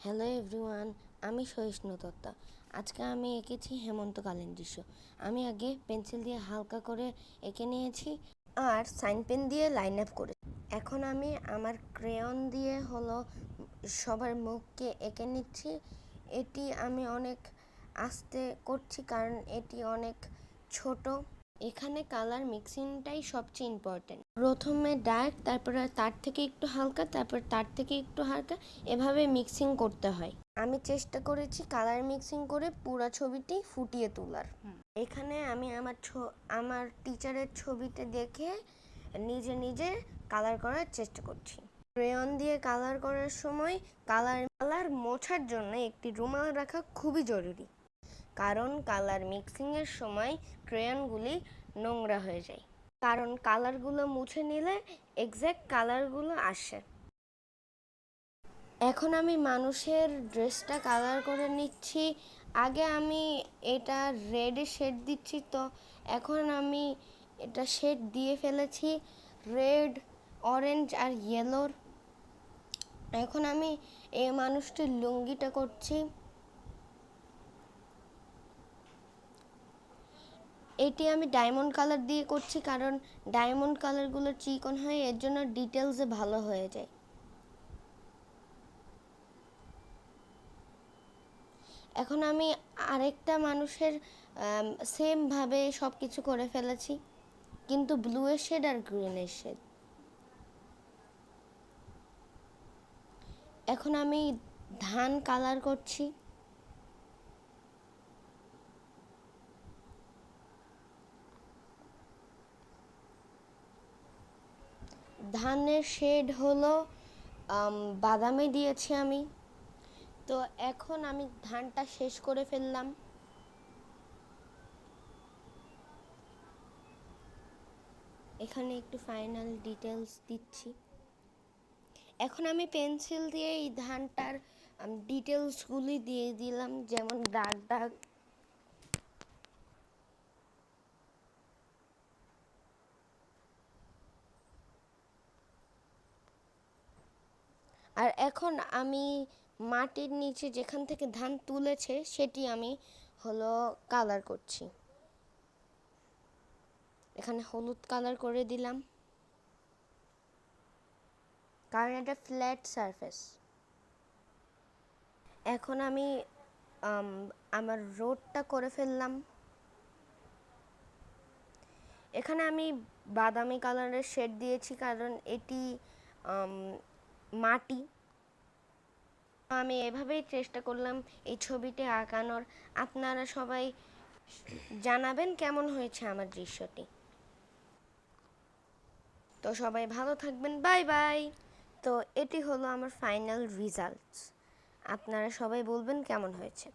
Hello everyone, আমি সহিষ্ণু দত্ত। আজকে আমি এঁকেছি হেমন্তকালীন দৃশ্য। আমি আগে পেন্সিল দিয়ে হালকা করে এঁকে নিয়েছি আর সাইন পেন দিয়ে লাইন আপ করে। এখন আমি আমার ক্রেয়ন দিয়ে সবার মুখকে এঁকে নিচ্ছি। এটি আমি অনেক আস্তে করছি কারণ এটি অনেক ছোট। এখানে কালার মিক্সিংটাই সবচেয়ে ইম্পর্টেন্ট। প্রথমে ডার্ক, তারপরে তার থেকে একটু হালকা, তারপর তার থেকে একটু হালকা, এভাবে মিক্সিং করতে হয়। আমি চেষ্টা করেছি কালার মিক্সিং করে পুরো ছবিটি ফুটিয়ে তোলার। এখানে আমি আমার টিচারের ছবিতে দেখে নিজে নিজে কালার করার চেষ্টা করছি। ক্রেয়ন দিয়ে কালার করার সময় কালার মোছার জন্য একটি রুমাল রাখা খুবই জরুরি, কারণ কালার মিক্সিংয়ের সময় ক্রেয়নগুলি নোংরা হয়ে যায়, কারণ কালারগুলো মুছে নিলে এক্স্যাক্ট কালারগুলো আসে। এখন আমি মানুষের ড্রেসটা কালার করে নিচ্ছি। আগে আমি এটা রেডে শেড দিচ্ছি, তো এখন আমি এটা শেড দিয়ে ফেলেছি রেড, অরেঞ্জ আর ইয়েলোর। এখন আমি এই মানুষটির লুঙ্গিটা করছি। এটি আমি ডায়মন্ড কালার দিয়ে করছি, কারণ ডায়মন্ড কালারগুলো চিকন হয়, এর জন্য ডিটেলসে ভালো হয়ে যায়। এখন আমি আরেকটা মানুষের সেমভাবে সব কিছু করে ফেলেছি, কিন্তু ব্লুয়ের শেড আর গ্রিনের শেড। এখন আমি ধান কালার করছি। ধানের শেড হলো বাদামি দিয়েছি আমি। তো এখন আমি ধানটা শেষ করে ফেললাম। এখানে একটু ফাইনাল ডিটেলস দিচ্ছি। এখন আমি পেন্সিল দিয়ে এই ধানটার ডিটেলসগুলি দিয়ে দিলাম, যেমন দাগ দাগ। আর এখন আমি মাটির নিচে যেখান থেকে ধান তুলেছে সেটি আমি কালার করছি। এখানে হলুদ কালার করে দিলাম, কারণ এটা ফ্ল্যাট সারফেস। এখন আমি আমার রোডটা করে ফেললাম। এখানে আমি বাদামি কালারের শেড দিয়েছি, কারণ এটি মাটি। আমি এভাবেই চেষ্টা করলাম এই ছবিটি আঁকানোর। আপনারা সবাই জানাবেন কেমন হয়েছে আমার দৃশ্যটি। তো সবাই ভালো থাকবেন, বাই বাই। তো এটি হলো আমার ফাইনাল রেজাল্টস। আপনারা সবাই বলবেন কেমন হয়েছে।